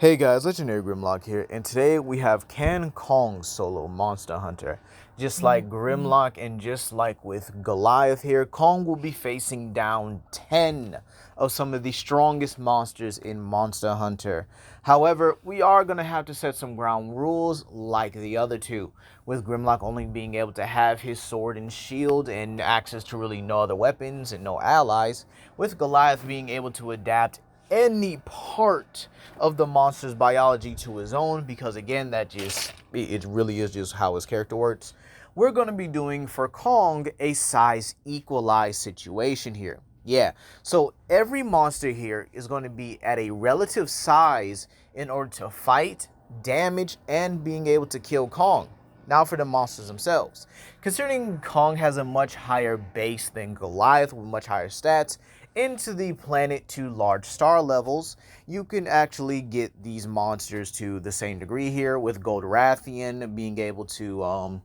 Hey guys, Legendary Grimlock here, and today we have Can Kong solo Monster Hunter. Just like Grimlock and just like with Goliath here, Kong will be facing down 10 of some of the strongest monsters in Monster Hunter. However, we are going to have to set some ground rules like the other two, with Grimlock only being able to have his sword and shield and access to really no other weapons and no allies, with Goliath being able to adapt any part of the monster's biology to his own, because again, it really is just how his character works. We're going to be doing for Kong a size equalized situation here. Yeah, so every monster here is going to be at a relative size in order to fight, damage, and being able to kill Kong. Now for the monsters themselves. Considering Kong has a much higher base than Goliath with much higher stats, into the planet to large star levels, you can actually get these monsters to the same degree here, with Gold Rathian being able to,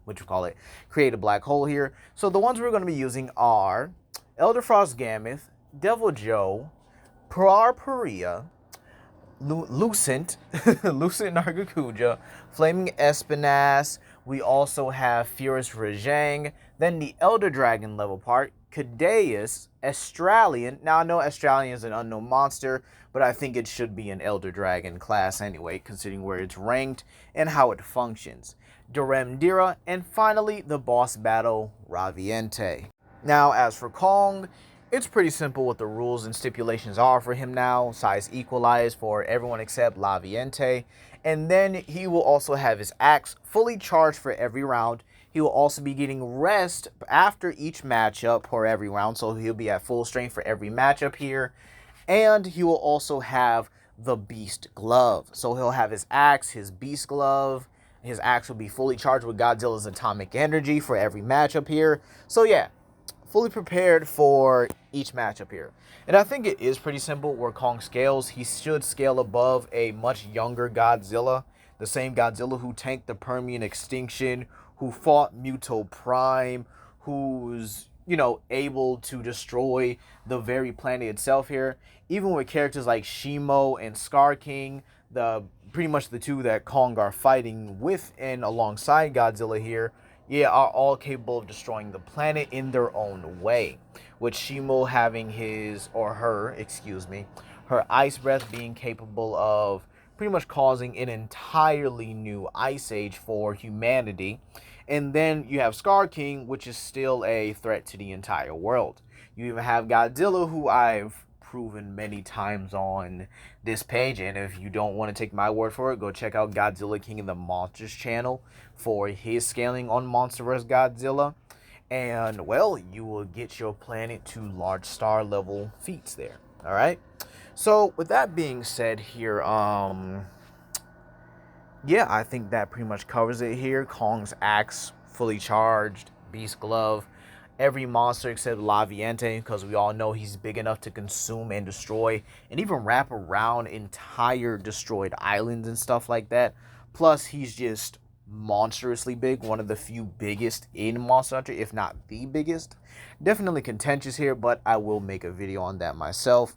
create a black hole here. So the ones we're going to be using are Elderfrost Gammoth, Deviljho, Paria, Lucent Nargacuga, Flaming Espinas. We also have Furious Rajang. Then the Elder Dragon level part, Ceadeus, Australian. Now I know Australian is an unknown monster, but I think it should be an Elder Dragon class anyway, considering where it's ranked and how it functions. Duremdira, and finally the boss battle, Raviente. Now as for Kong, it's pretty simple what the rules and stipulations are for him now. Size equalized for everyone except Raviente. And then he will also have his axe fully charged for every round. He will also be getting rest after each matchup for every round. So he'll be at full strength for every matchup here. And he will also have the Beast Glove. So he'll have his axe, his Beast Glove. His axe will be fully charged with Godzilla's atomic energy for every matchup here. So yeah, fully prepared for each matchup here. And I think it is pretty simple where Kong scales. He should scale above a much younger Godzilla. The same Godzilla who tanked the Permian extinction, who fought Muto Prime, who's, able to destroy the very planet itself here. Even with characters like Shimo and Scar King, pretty much the two that Kong are fighting with and alongside Godzilla here, are all capable of destroying the planet in their own way. With Shimo having her ice breath being capable of pretty much causing an entirely new ice age for humanity. And then you have Scar King, which is still a threat to the entire world. You even have Godzilla, who I've proven many times on this page, and if you don't want to take my word for it, go check out Godzilla King of the Monsters channel for his scaling on Monster vs. Godzilla, and well, you will get your planet to large star level feats there. All right, so with that being said here, I think that pretty much covers it here. Kong's axe fully charged, Beast Glove, every monster except Raviente, because we all know he's big enough to consume and destroy and even wrap around entire destroyed islands and stuff like that. Plus, he's just monstrously big, one of the few biggest in Monster Hunter, if not the biggest. Definitely contentious here, but I will make a video on that myself.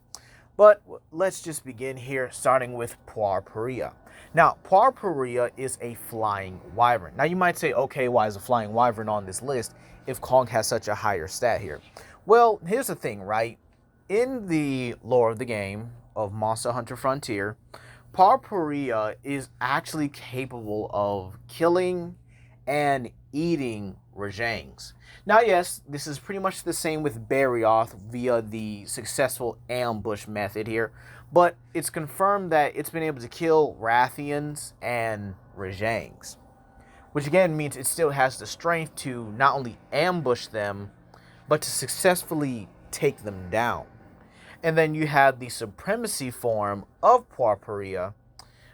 But let's just begin here, starting with Paria. Now, Paria is a flying wyvern. Now, you might say, okay, why is a flying wyvern on this list if Kong has such a higher stat here? Well, here's the thing, right? In the lore of the game of Monster Hunter Frontier, Paria is actually capable of killing and eating Rajangs. Now, yes, this is pretty much the same with Barioth via the successful ambush method here, but it's confirmed that it's been able to kill Rathians and Rajangs, which again means it still has the strength to not only ambush them, but to successfully take them down. And then you have the supremacy form of Paria,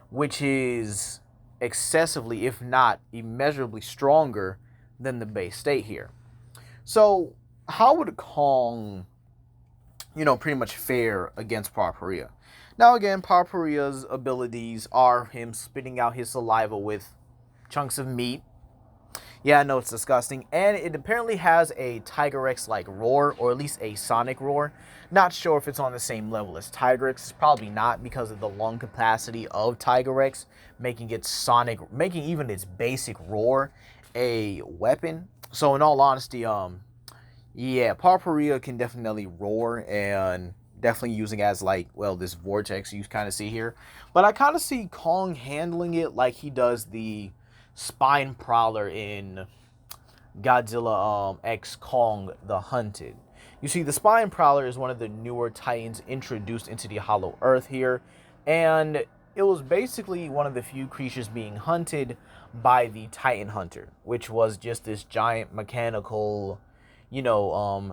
which is excessively, if not immeasurably stronger than the base state here. So how would Kong, pretty much fare against Paria? Now again, Paria's abilities are him spitting out his saliva with chunks of meat, Yeah, I know it's disgusting. And it apparently has a Tigrex-like roar, or at least a sonic roar. Not sure if it's on the same level as Tigrex. It's probably not because of the lung capacity of Tigrex, making its sonic, making even its basic roar a weapon. So in all honesty, yeah, Paria can definitely roar and definitely using as like, well, this vortex you kind of see here. But I kind of see Kong handling it like he does the Spine Prowler in Godzilla X Kong the Hunted. You see, the Spine Prowler is one of the newer Titans introduced into the Hollow Earth here, and it was basically one of the few creatures being hunted by the Titan Hunter, which was just this giant mechanical,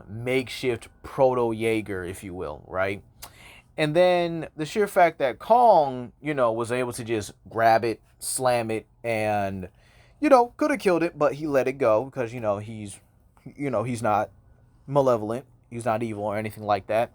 makeshift proto Jaeger, if you will, right? And then the sheer fact that Kong, was able to just grab it, slam it, and, could have killed it, but he let it go because, he's not malevolent. He's not evil or anything like that.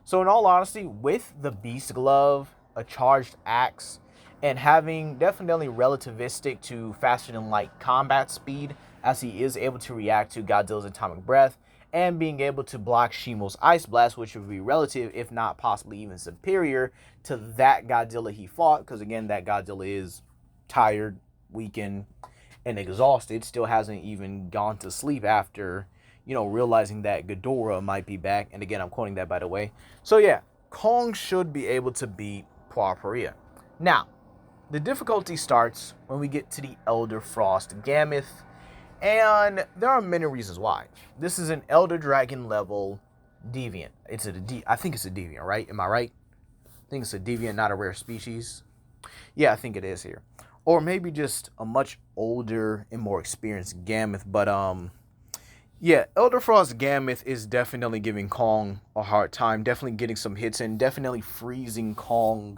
So in all honesty, with the Beast Glove, a charged axe, and having definitely relativistic to faster than light combat speed, as he is able to react to Godzilla's atomic breath, and being able to block Shimo's Ice Blast, which would be relative, if not possibly even superior, to that Godzilla he fought, because again, that Godzilla is tired, weakened, and exhausted, still hasn't even gone to sleep after, realizing that Ghidorah might be back, and again, I'm quoting that by the way. So yeah, Kong should be able to beat Paria. Now, the difficulty starts when we get to the Elder Frost Gammoth, and there are many reasons why. This is an Elder Dragon level deviant. I think it's a deviant, right? Am I right? I think it's a deviant, not a rare species. Yeah, I think it is here. Or maybe just a much older and more experienced Gammoth. But yeah, Elder Frost Gammoth is definitely giving Kong a hard time. Definitely getting some hits in. Definitely freezing Kong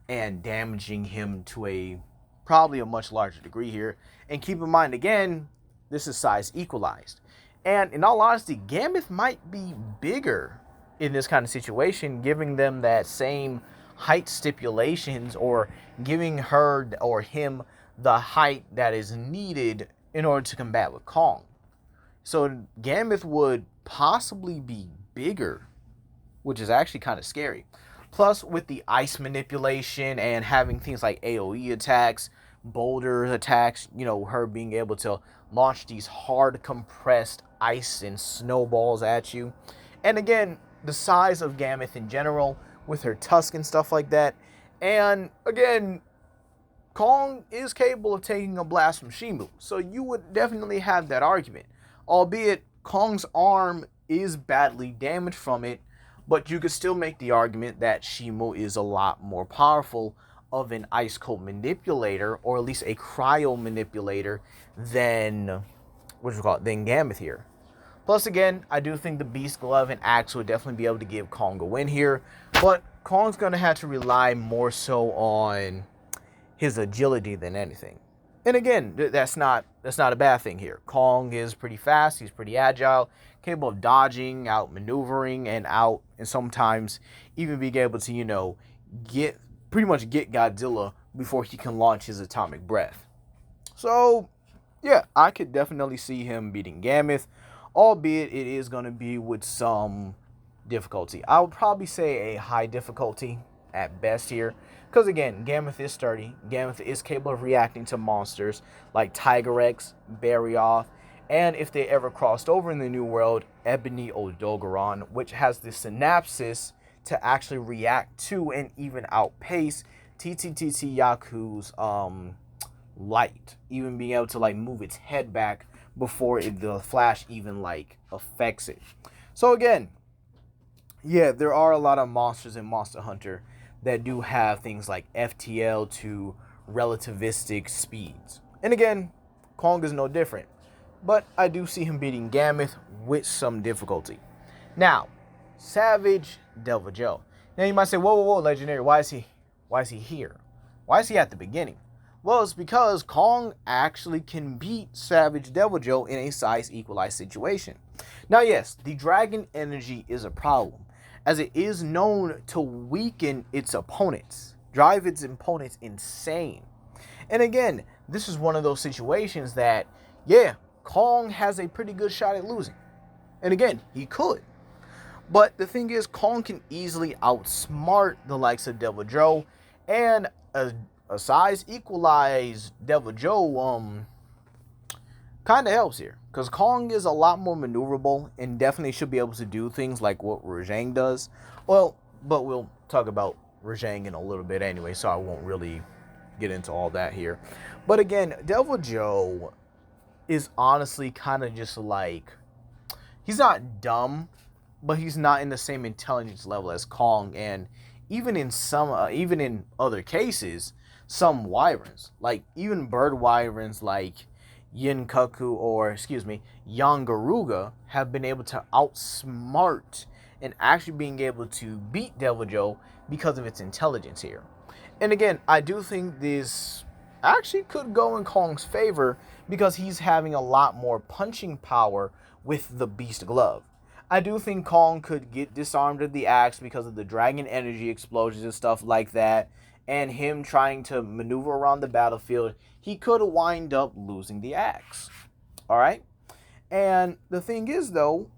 and damaging him to probably a much larger degree here. And keep in mind, again, this is size equalized. And in all honesty, Gammoth might be bigger in this kind of situation, giving them that same height stipulations, or giving her or him the height that is needed in order to combat with Kong. So Gammoth would possibly be bigger, which is actually kind of scary. Plus, with the ice manipulation and having things like AoE attacks, boulder attacks, her being able to launch these hard compressed ice and snowballs at you. And again, the size of Gammoth in general, with her tusk and stuff like that. And again, Kong is capable of taking a blast from Shimu, so you would definitely have that argument. Albeit, Kong's arm is badly damaged from it, but you could still make the argument that Shimu is a lot more powerful of an ice cold manipulator, or at least a cryo manipulator, than than Gammoth here. Plus, again, I do think the Beast Glove and Axe would definitely be able to give Kong a win here, but Kong's going to have to rely more so on his agility than anything. And again, that's not a bad thing here. Kong is pretty fast, he's pretty agile, capable of dodging, outmaneuvering, and sometimes even being able to, get Godzilla before he can launch his atomic breath. So, yeah, I could definitely see him beating Gammoth, albeit it is going to be with some difficulty. I would probably say a high difficulty at best here, because again, Gammoth is sturdy. Gammoth is capable of reacting to monsters like Tigrex, Barioth, and if they ever crossed over in the New World, Ebony Odogaron, which has the synapses to actually react to and even outpace TTTT Yaku's light, even being able to move its head back before the flash even affects it. So again, yeah, there are a lot of monsters in Monster Hunter that do have things like FTL to relativistic speeds. And again, Kong is no different. But I do see him beating Gammoth with some difficulty. Now, Savage Deviljho. Now you might say, whoa, Legendary, why is he here? Why is he at the beginning? Well, it's because Kong actually can beat Savage Deviljho in a size equalized situation. Now, yes, the dragon energy is a problem, as it is known to weaken its opponents, drive its opponents insane. And again, this is one of those situations that yeah, Kong has a pretty good shot at losing. And again, he could. But the thing is, Kong can easily outsmart the likes of Deviljho, and a size equalized Deviljho kind of helps here, because Kong is a lot more maneuverable and definitely should be able to do things like what Rajang does. Well, but we'll talk about Rajang in a little bit anyway, so I won't really get into all that here. But again, Deviljho is honestly kind of just like, he's not dumb, but he's not in the same intelligence level as Kong, and even in even in other cases, some wyverns, like even bird wyverns like Yinkaku, or excuse me, Yangaruga, have been able to outsmart and actually being able to beat Deviljho because of its intelligence here. And again, I do think this actually could go in Kong's favor because he's having a lot more punching power with the Beast Glove. I do think Kong could get disarmed of the axe because of the dragon energy explosions and stuff like that, and him trying to maneuver around the battlefield, he could wind up losing the axe. Alright? And the thing is, though,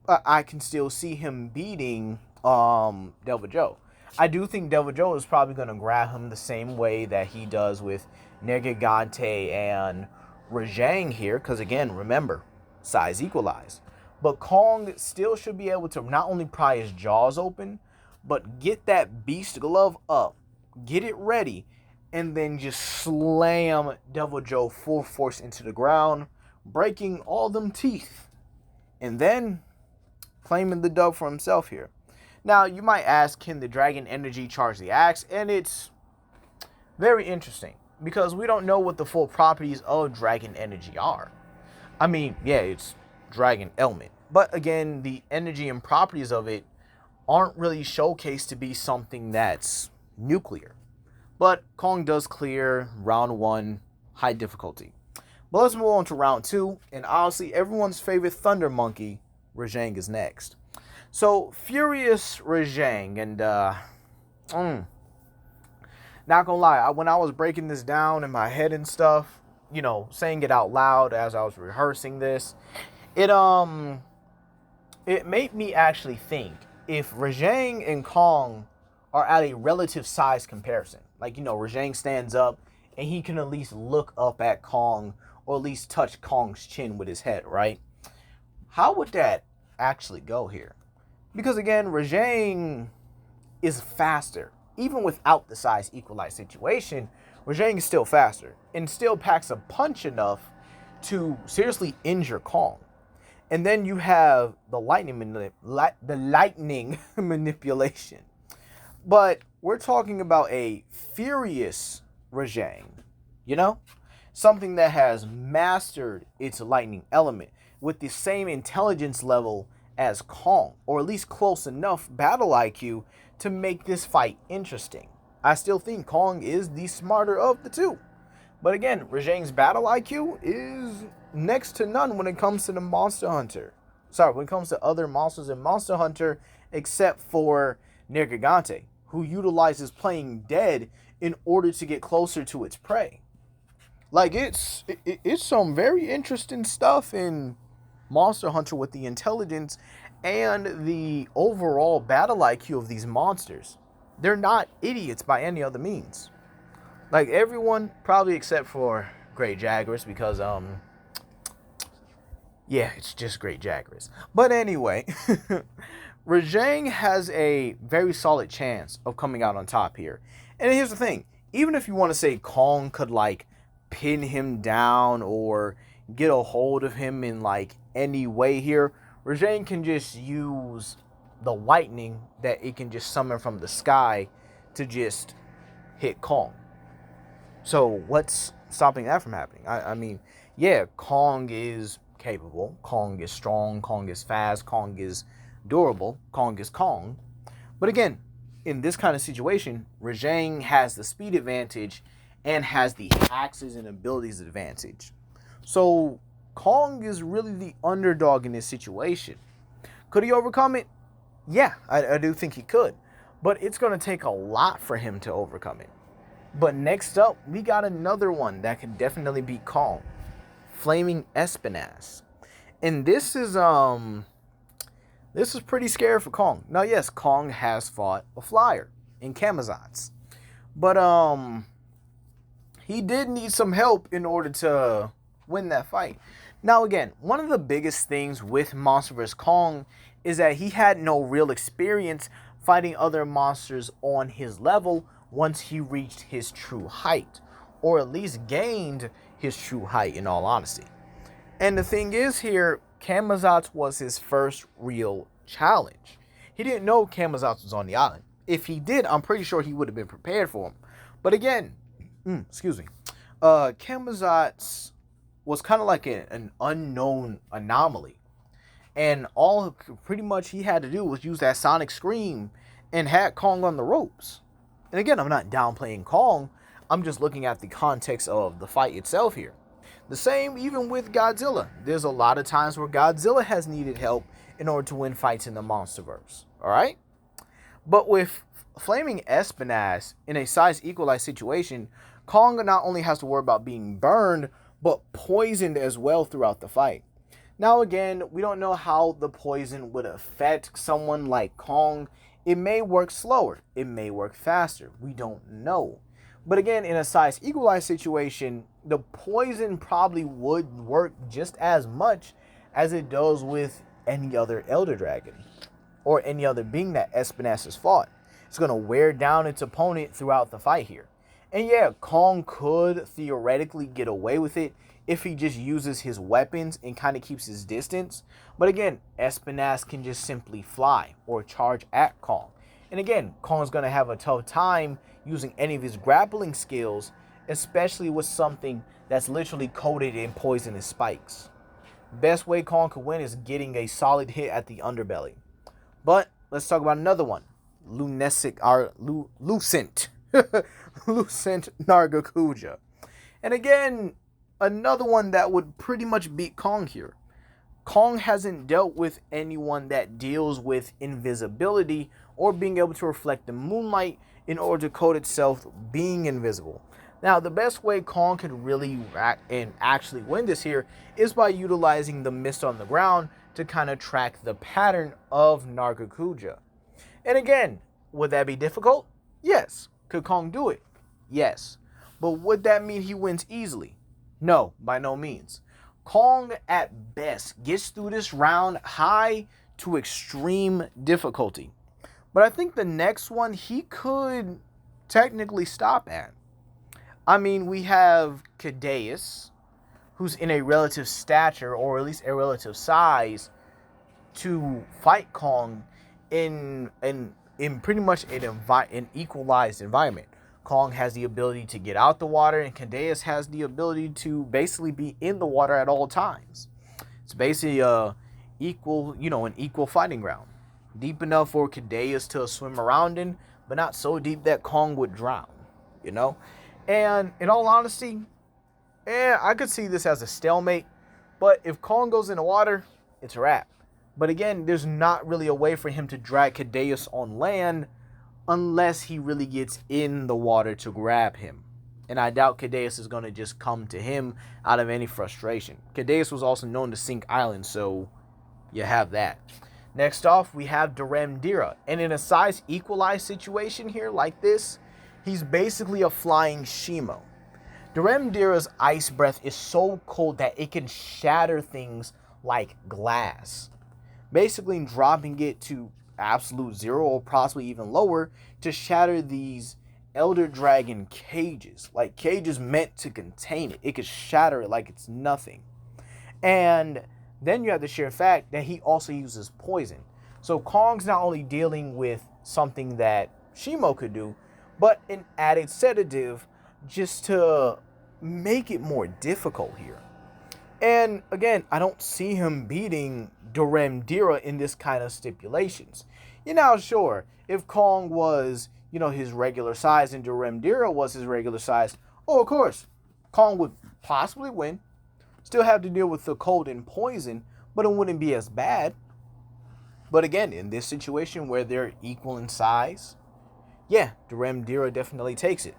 I can still see him beating Deviljho. I do think Deviljho is probably going to grab him the same way that he does with Nargacuga and Rajang here, because again, remember, size equalized. But Kong still should be able to not only pry his jaws open, but get that Beast Glove up, get it ready, and then just slam Deviljho full force into the ground, breaking all them teeth, and then claiming the dub for himself here. Now, you might ask, can the dragon energy charge the axe? And it's very interesting, because we don't know what the full properties of dragon energy are. I mean, yeah, it's dragon element, but again, the energy and properties of it aren't really showcased to be something that's nuclear. But Kong does clear round 1, high difficulty. But let's move on to round 2, and honestly, everyone's favorite thunder monkey, Rajang, is next. So, Furious Rajang, and not gonna lie, when I was breaking this down in my head and stuff, you know, saying it out loud as I was rehearsing this, it made me actually think, if Rajang and Kong are at a relative size comparison, like, you know, Rajang stands up and he can at least look up at Kong, or at least touch Kong's chin with his head, right? How would that actually go here? Because again, Rajang is faster. Even without the size equalized situation, Rajang is still faster and still packs a punch enough to seriously injure Kong. And then you have the lightning manipulation. But we're talking about a furious Rajang, you know? Something that has mastered its lightning element with the same intelligence level as Kong, or at least close enough battle IQ to make this fight interesting. I still think Kong is the smarter of the two. But again, Rajang's battle IQ is next to none when it comes to the Monster Hunter. Sorry, when it comes to other monsters in Monster Hunter, except for Nargacuga, who utilizes playing dead in order to get closer to its prey. Like, it's some very interesting stuff in Monster Hunter with the intelligence and the overall battle IQ of these monsters. They're not idiots by any other means. Like, everyone, probably except for Great Jaguars, because, yeah, it's just Great Jaguars. But anyway, Rajang has a very solid chance of coming out on top here. And here's the thing. Even if you want to say Kong could, like, pin him down or get a hold of him in, like, any way here, Rajang can just use the lightning that it can just summon from the sky to just hit Kong. So what's stopping that from happening? I mean, yeah, Kong is capable. Kong is strong. Kong is fast. Kong is durable. Kong is Kong. But again, in this kind of situation, Rajang has the speed advantage and has the axes and abilities advantage. So Kong is really the underdog in this situation. Could he overcome it? Yeah, I do think he could. But it's going to take a lot for him to overcome it. But next up, we got another one that can definitely beat Kong. Flaming Espinas. And this is pretty scary for Kong. Now yes, Kong has fought a flyer in Camazotz. But he did need some help in order to win that fight. Now again, one of the biggest things with Monster vs. Kong is that he had no real experience fighting other monsters on his level once he reached his true height, or at least gained his true height, in all honesty. And the thing is here, Camazotz was his first real challenge. He didn't know Camazotz was on the island. If he did, I'm pretty sure he would have been prepared for him. But again, Camazotz was kind of like an unknown anomaly. And all pretty much he had to do was use that sonic scream and had Kong on the ropes. And again, I'm not downplaying Kong. I'm just looking at the context of the fight itself here. The same even with Godzilla. There's a lot of times where Godzilla has needed help in order to win fights in the Monsterverse. Alright? But with Flaming Espinas in a size equalized situation, Kong not only has to worry about being burned, but poisoned as well throughout the fight. Now again, we don't know how the poison would affect someone like Kong. It may work slower. It may work faster. We don't know. But again, in a size equalized situation, the poison probably would work just as much as it does with any other Elder Dragon or any other being that Espinas has fought. It's going to wear down its opponent throughout the fight here. And yeah, Kong could theoretically get away with it if he just uses his weapons and kind of keeps his distance. But again, Espinas can just simply fly or charge at Kong. And again, Kong's going to have a tough time using any of his grappling skills, especially with something that's literally coated in poisonous spikes. Best way Kong could win is getting a solid hit at the underbelly. But let's talk about another one. Lucent Nargacuga. And again, another one that would pretty much beat Kong here. Kong hasn't dealt with anyone that deals with invisibility or being able to reflect the moonlight in order to coat itself being invisible. Now, the best way Kong could really and actually win this here is by utilizing the mist on the ground to kind of track the pattern of Nargacuga. And again, would that be difficult? Yes. Could Kong do it? Yes. But would that mean he wins easily? No, by no means. Kong at best gets through this round high to extreme difficulty. But I think the next one he could technically stop at. I mean, we have Ceadeus, who's in a relative stature, or at least a relative size, to fight Kong in pretty much an equalized environment. Kong has the ability to get out the water, and Ceadeus has the ability to basically be in the water at all times. It's basically an equal fighting ground. Deep enough for Ceadeus to swim around in, but not so deep that Kong would drown, And in all honesty, I could see this as a stalemate, but if Kong goes in the water, it's a wrap. But again, there's not really a way for him to drag Ceadeus on land unless he really gets in the water to grab him. And I doubt Ceadeus is going to just come to him out of any frustration. Ceadeus was also known to sink islands, so you have that. Next off, we have Deviljho. And in a size equalized situation here like this, he's basically a flying Shimo. Deviljho's ice breath is so cold that it can shatter things like glass, basically dropping it to absolute zero or possibly even lower to shatter these Elder Dragon cages, like cages meant to contain it. It could shatter it like it's nothing. And then you have the sheer fact that he also uses poison. So Kong's not only dealing with something that Shimo could do, but an added sedative just to make it more difficult here. And again, I don't see him beating Deviljho in this kind of stipulations. Sure, if Kong was, his regular size and Deviljho was his regular size, of course, Kong would possibly win. Still have to deal with the cold and poison, but it wouldn't be as bad. But again, in this situation where they're equal in size, yeah, Deviljho definitely takes it.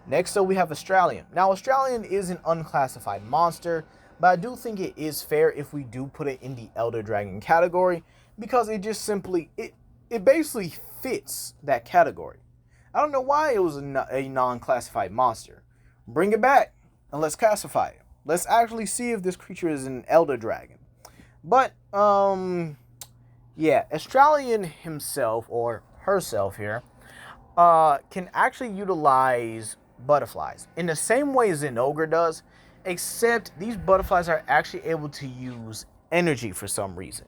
Next up, we have Australian. Now, Australian is an unclassified monster, But I do think it is fair if we do put it in the Elder Dragon category, because it just simply, it basically fits that category. I don't know why it was a non-classified monster. Bring it back and let's classify it. Let's actually see if this creature is an Elder Dragon. But, yeah, Australian himself, or herself here, can actually utilize butterflies in the same way as an ogre does, except these butterflies are actually able to use energy for some reason.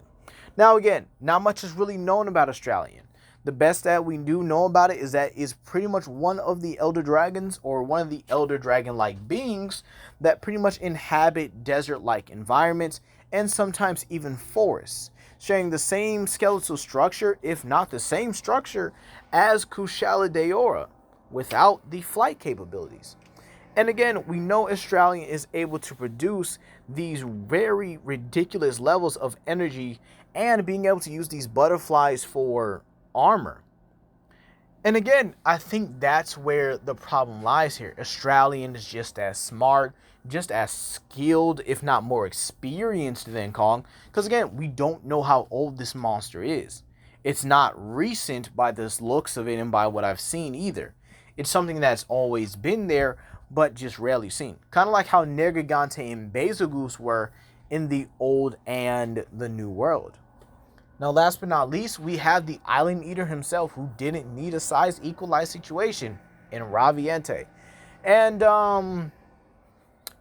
Now again, not much is really known about Australian. The best that we do know about it is that it's pretty much one of the Elder Dragons, or one of the Elder Dragon-like beings that pretty much inhabit desert-like environments and sometimes even forests, sharing the same skeletal structure, if not the same structure, as Kushala Daora, without the flight capabilities. And again, we know Australian is able to produce these very ridiculous levels of energy and being able to use these butterflies for armor. And again, I think that's where the problem lies here. Australian is just as smart, just as skilled, if not more experienced than Kong. Because again, we don't know how old this monster is. It's not recent by the looks of it and by what I've seen either. It's something that's always been there, but just rarely seen. Kind of like how Nergigante and Betelgeuse were in the old and the new world. Now, last but not least, we have the Island Eater himself, who didn't need a size equalized situation in Raviente. And,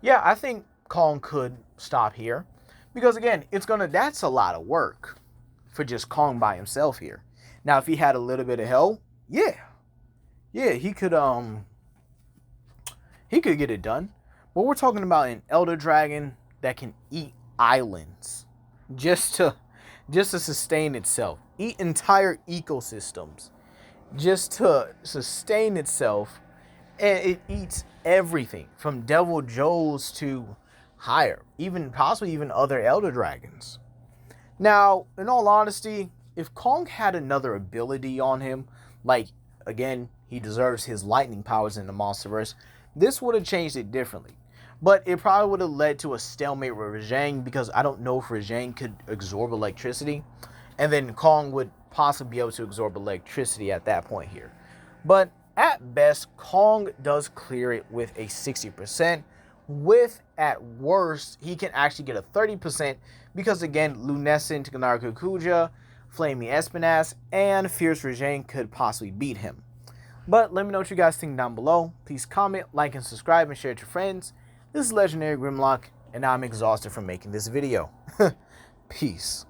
yeah, I think Kong could stop here. Because, again, that's a lot of work for just Kong by himself here. Now, if he had a little bit of help, yeah, he could get it done. But we're talking about an Elder Dragon that can eat islands just to sustain itself, eat entire ecosystems just to sustain itself, and it eats everything from Deviljhos to higher, even possibly even other Elder Dragons. Now, in all honesty, if Kong had another ability on him, like, again, he deserves his lightning powers in the Monsterverse, this would have changed it differently. But it probably would have led to a stalemate with Rajang, because I don't know if Rajang could absorb electricity. And then Kong would possibly be able to absorb electricity at that point here. But at best, Kong does clear it with a 60%. With, at worst, he can actually get a 30%. Because again, Lucent Nargacuga, Flaming Espinas, and Fierce Rajang could possibly beat him. But let me know what you guys think down below. Please comment, like, and subscribe, and share it to your friends. This is Legendary Grimlock, and I'm exhausted from making this video. Peace.